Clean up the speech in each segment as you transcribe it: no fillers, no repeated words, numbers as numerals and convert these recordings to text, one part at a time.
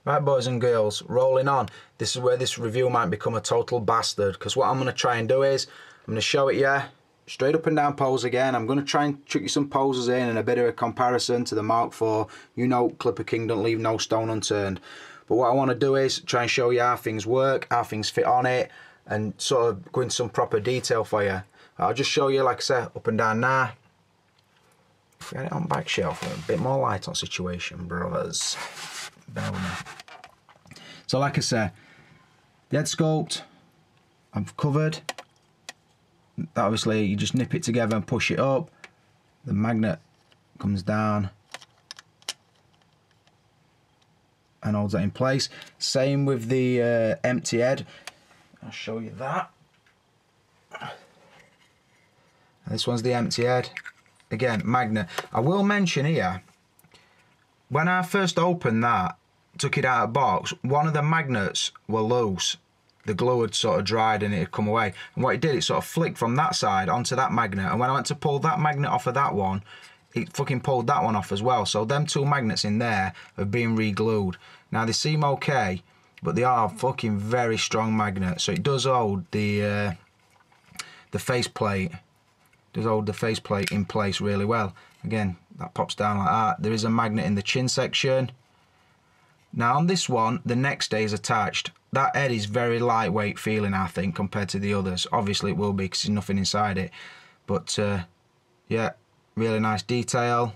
Right, boys and girls, rolling on. This is where this review might become a total bastard, because what I'm going to try and do is, I'm going to show it you, straight up and down pose again. I'm going to try and chuck you some poses in and a bit of a comparison to the Mark IV. You know, Clipper King don't leave no stone unturned. But what I want to do is try and show you how things work, how things fit on it, and sort of go into some proper detail for you. I'll just show you, like I said, up and down now. Get it on back shelf, a bit more light on situation, brothers. Bear with me. So like I say, the head sculpt, I've covered. That obviously, you just nip it together and push it up. The magnet comes down and holds that in place. Same with the empty head. I'll show you that. This one's the empty head. Again, magnet. I will mention here, when I first opened that, took it out of the box, one of the magnets were loose. The glue had sort of dried and it had come away. And what it did, it sort of flicked from that side onto that magnet. And when I went to pull that magnet off of that one, it fucking pulled that one off as well. So them two magnets in there have been re-glued. Now they seem okay, but they are fucking very strong magnets. So it does hold the faceplate. Does hold the faceplate in place really well. Again, that pops down like that. There is a magnet in the chin section. Now on this one, the neck stays attached. That head is very lightweight feeling, I think, compared to the others. Obviously it will be because there's nothing inside it. But yeah, really nice detail.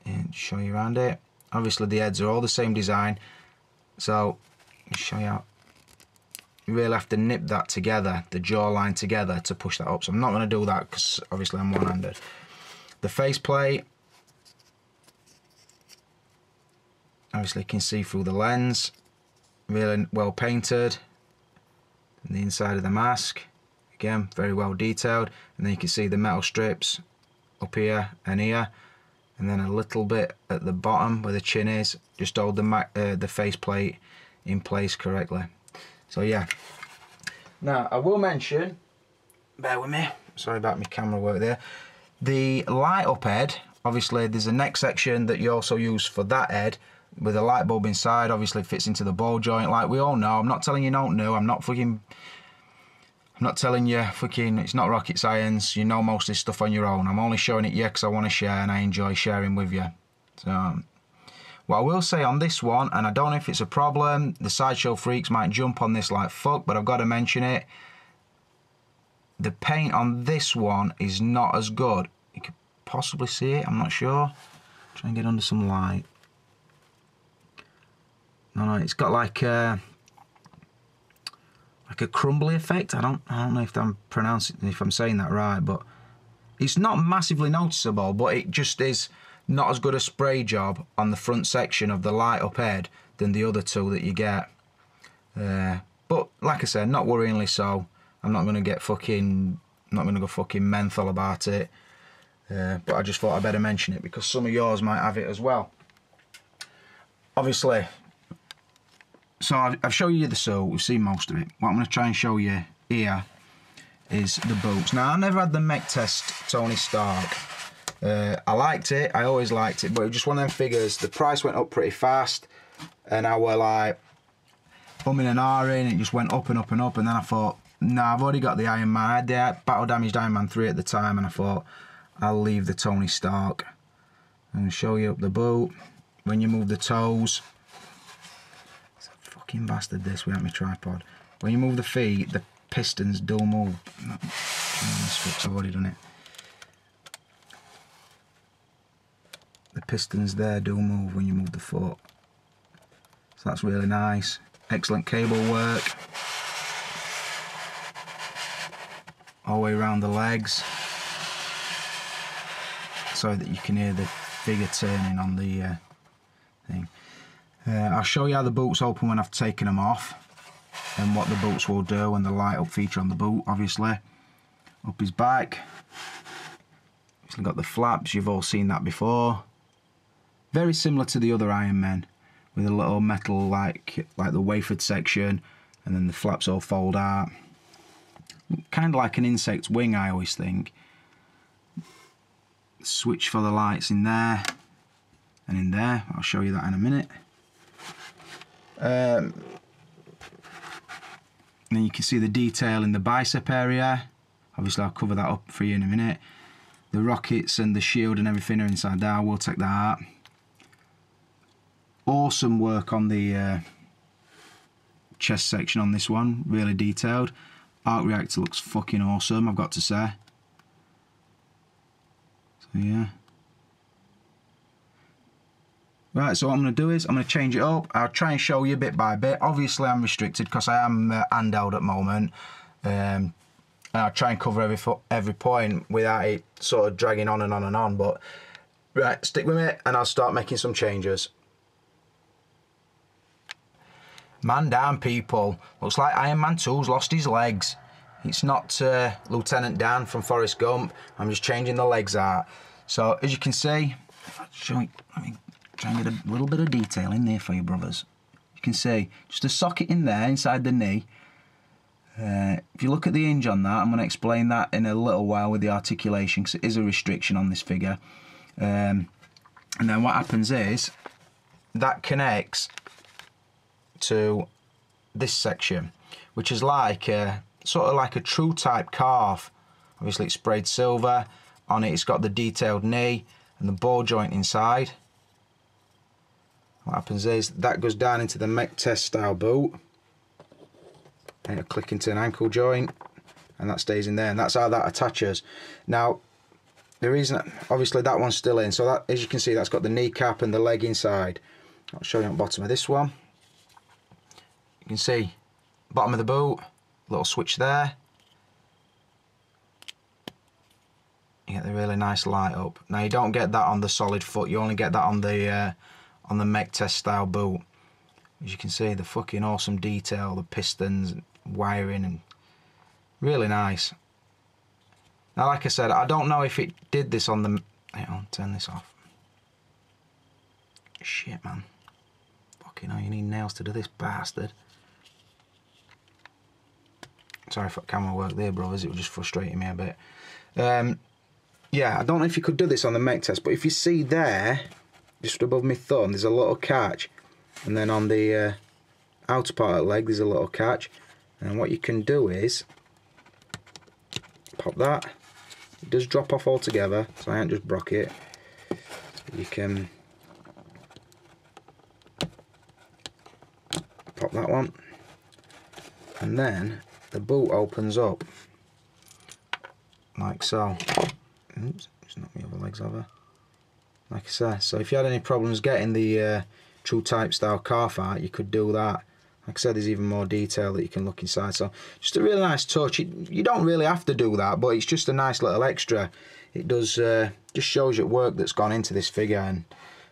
And show you around it. Obviously the heads are all the same design. So, I'll show you how. You really have to nip that together, the jawline together, to push that up. So I'm not going to do that because obviously I'm one-handed. The faceplate, obviously you can see through the lens, really well painted. And the inside of the mask, again, very well detailed. And then you can see the metal strips up here and here. And then a little bit at the bottom where the chin is, just hold the faceplate in place correctly. So yeah. Now I will mention, bear with me, sorry about my camera work there. The light up head, obviously there's a neck section that you also use for that head with a light bulb inside. Obviously it fits into the ball joint, like we all know. I'm not telling you don't know. I'm not telling you fucking, it's not rocket science. You know most of this stuff on your own. I'm only showing it you because I want to share and I enjoy sharing with you. So what I will say on this one, and I don't know if it's a problem, the sideshow freaks might jump on this like fuck, but I've got to mention it. The paint on this one is not as good. You could possibly see it, I'm not sure. Try and get under some light. No, it's got like a crumbly effect. I don't know if I'm saying that right, but it's not massively noticeable, but it just is not as good a spray job on the front section of the light up head than the other two that you get. But like I said, not worryingly so. I'm not gonna get fucking, not gonna go fucking menthol about it. But I just thought I'd better mention it because some of yours might have it as well. Obviously, so I've shown you the suit, we've seen most of it. What I'm gonna try and show you here is the boots. Now I never had the mech test Tony Stark. I liked it, I always liked it, but it was just one of them figures. The price went up pretty fast, and I were like umming and ahhing. It just went up and up and up, and then I thought, nah, I've already got the Iron Man. I had the Battle Damaged Iron Man 3 at the time, and I thought, I'll leave the Tony Stark. I'm going to show you up the boot. When you move the toes, it's a fucking bastard this without my tripod. When you move the feet, the pistons do move. I've already done it. The pistons there do move when you move the foot. So that's really nice. Excellent cable work. All the way around the legs. So that you can hear the figure turning on the thing. I'll show you how the boots open when I've taken them off. And what the boots will do and the light up feature on the boot, obviously. Up his back. Obviously got the flaps, you've all seen that before. Very similar to the other Iron Man, with a little metal like the wafered section, and then the flaps all fold out. Kind of like an insect wing, I always think. Switch for the lights in there, and in there. I'll show you that in a minute. And then you can see the detail in the bicep area. Obviously I'll cover that up for you in a minute. The rockets and the shield and everything are inside there. We'll take that out. Awesome work on the chest section on this one, really detailed. Arc reactor looks fucking awesome, I've got to say. So yeah. Right, so what I'm going to do is I'm going to change it up. I'll try and show you bit by bit. Obviously I'm restricted because I am handheld at the moment. And I'll try and cover every point without it sort of dragging on and on and on. But right, stick with me and I'll start making some changes. Man down, people. Looks like Ironman 2's lost his legs. It's not Lieutenant Dan from Forrest Gump. I'm just changing the legs out. So as you can see, let me try and get a little bit of detail in there for you, brothers. You can see just a socket in there inside the knee. If you look at the hinge on that, I'm going to explain that in a little while with the articulation, because it is a restriction on this figure. And then what happens is that connects to this section, which is like sort of like a true type calf. Obviously it's sprayed silver. On it, it's got the detailed knee and the ball joint inside. What happens is that goes down into the mech test style boot, and it'll click into an ankle joint, and that stays in there, and that's how that attaches. Now the reason, obviously that one's still in, so that, as you can see, that's got the kneecap and the leg inside. I'll show you on the bottom of this one. You can see bottom of the boot, little switch there. You get the really nice light up. Now you don't get that on the solid foot, you only get that on the mech test style boot. As you can see, the fucking awesome detail, the pistons, wiring, and really nice. Now like I said, I don't know if it did this on the... Hang on, turn this off. Shit, man. Fucking hell, you need nails to do this, bastard. Sorry for camera work there, brothers, it was just frustrating me a bit. Yeah, I don't know if you could do this on the mech test, but if you see there, just above my thumb, there's a little catch, and then on the outer part of the leg there's a little catch, and what you can do is pop that. It does drop off altogether, so I ain't just broke it. You can pop that one, and then the boot opens up like so. Oops, just knock my other legs over. Like I say, so if you had any problems getting the true type style calf out, you could do that. Like I said, there's even more detail that you can look inside. So just a really nice touch. You don't really have to do that, but it's just a nice little extra. It does just shows you work that's gone into this figure,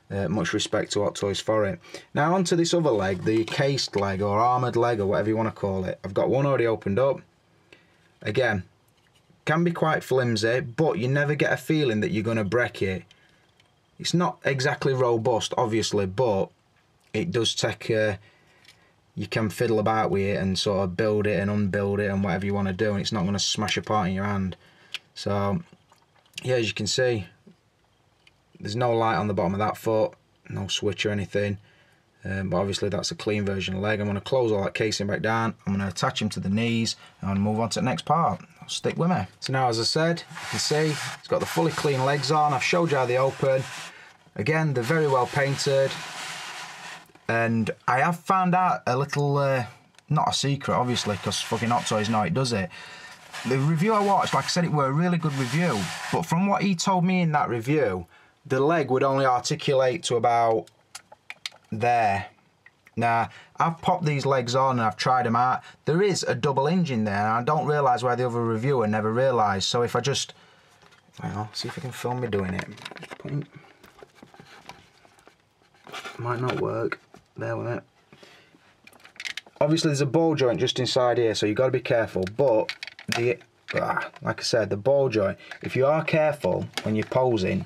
and much respect to Hot Toys for it. Now onto this other leg, the cased leg or armoured leg or whatever you want to call it. I've got one already opened up. Again, can be quite flimsy, but you never get a feeling that you're going to break it. It's not exactly robust, obviously, but it does take... you can fiddle about with it and sort of build it and unbuild it and whatever you want to do, and it's not going to smash apart in your hand. So, yeah, as you can see, there's no light on the bottom of that foot, no switch or anything. But obviously that's a clean version of leg. I'm going to close all that casing back down. I'm going to attach him to the knees and move on to the next part. Stick with me. So now, as I said, you can see it's got the fully clean legs on. I've showed you how they open. Again, they're very well painted. And I have found out a little, not a secret obviously, because fucking Hot Toys know it does it. The review I watched, like I said, it were a really good review. But from what he told me in that review, the leg would only articulate to about there. Now, I've popped these legs on and I've tried them out. There is a double hinge in there, and I don't realise why the other reviewer never realised. So if I just, well, see if I can film me doing it. Might not work. There with it. Obviously, there's a ball joint just inside here, so you've got to be careful. But the, like I said, the ball joint. If you are careful when you're posing,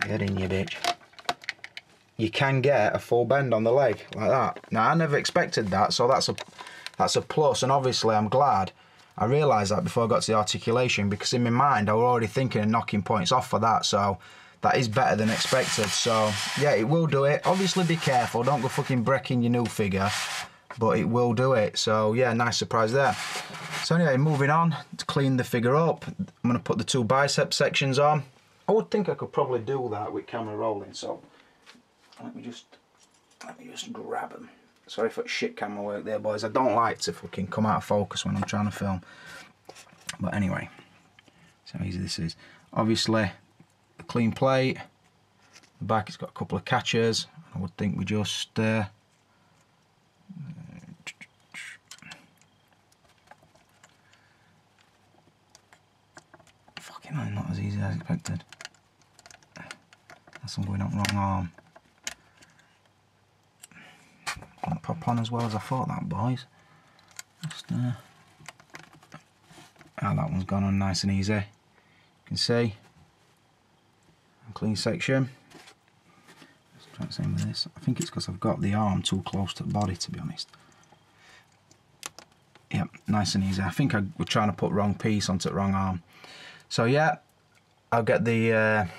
get in, you bitch. You can get a full bend on the leg like that. Now I never expected that, so that's a plus, and obviously I'm glad I realised that before I got to the articulation, because in my mind I was already thinking of knocking points off for that. So that is better than expected. So yeah, it will do it. Obviously be careful, don't go fucking breaking your new figure, but it will do it. So yeah, nice surprise there. So anyway, moving on to clean the figure up. I'm going to put the 2 bicep sections on. I would think I could probably do that with camera rolling, so let me just grab them. Sorry for shit camera work there, boys. I don't like to fucking come out of focus when I'm trying to film. But anyway, see how easy this is. Obviously, a clean plate. The back, it's got a couple of catchers. I would think we just fucking hell, not as easy as I expected. That's I'm going up wrong arm. Won't pop on as well as I thought that, boys. Just oh, that one's gone on nice and easy. You can see. Clean section. Let's try the same with this. I think it's because I've got the arm too close to the body, to be honest. Yep, nice and easy. I think I was trying to put wrong piece onto the wrong arm. So yeah, I'll get the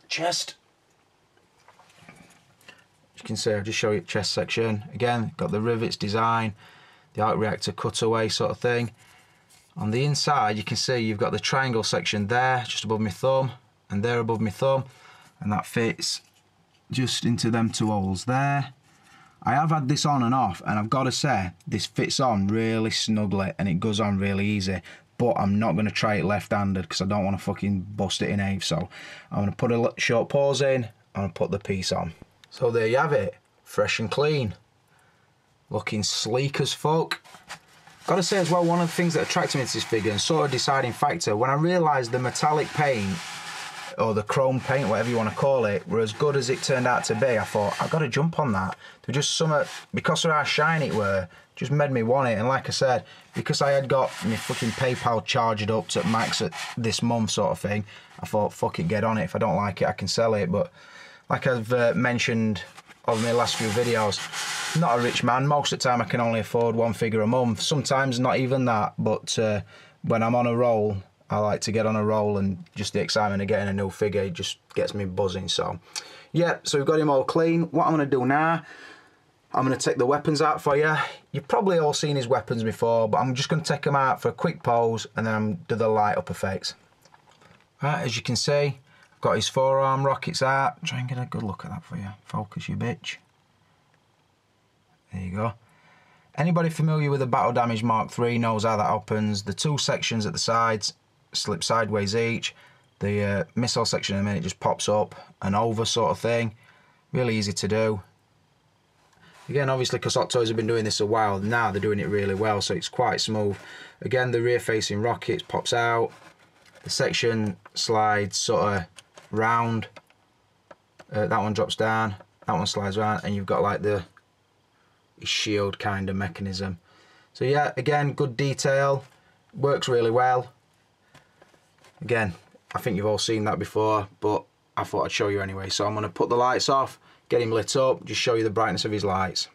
chest. As you can see, I'll just show you the chest section. Again, got the rivets design, the arc reactor cutaway sort of thing. On the inside, you can see you've got the triangle section there, just above my thumb, and there above my thumb, and that fits just into them 2 holes there. I have had this on and off, and I've got to say, this fits on really snugly, and it goes on really easy. But I'm not going to try it left-handed because I don't want to fucking bust it in half. So I'm going to put a short pause in, and I'll put the piece on. So there you have it, fresh and clean, looking sleek as fuck. Got to say as well, one of the things that attracted me to this figure and sort of deciding factor, when I realised the metallic paint or the chrome paint, whatever you want to call it, were as good as it turned out to be, I thought I've got to jump on that. There just some, because of how shiny it were, just made me want it. And like I said, because I had got my fucking PayPal charged up to max at this month sort of thing, I thought fuck it, get on it. If I don't like it, I can sell it. But like I've mentioned over my last few videos, I'm not a rich man. Most of the time I can only afford 1 figure a month. Sometimes not even that, but when I'm on a roll, I like to get on a roll, and just the excitement of getting a new figure, it just gets me buzzing. So yeah, so we've got him all clean. What I'm going to do now, I'm going to take the weapons out for you. You've probably all seen his weapons before, but I'm just going to take them out for a quick pose, and then I'm do the light up effects. Right, as you can see, I've got his forearm rockets out. Try and get a good look at that for you. Focus, you bitch. There you go. Anybody familiar with the Battle Damage Mark III knows how that opens. The 2 sections at the sides slip sideways each. The missile section in a minute just pops up and over sort of thing. Really easy to do. Again, obviously, because Hot Toys have been doing this a while, now they're doing it really well, so it's quite smooth. Again, the rear-facing rockets pops out. The section slides sort of round. That one drops down. That one slides round, and you've got like the shield kind of mechanism. So yeah, again, good detail. Works really well. Again, I think you've all seen that before, but I thought I'd show you anyway. So I'm going to put the lights off, get him lit up, just show you the brightness of his lights.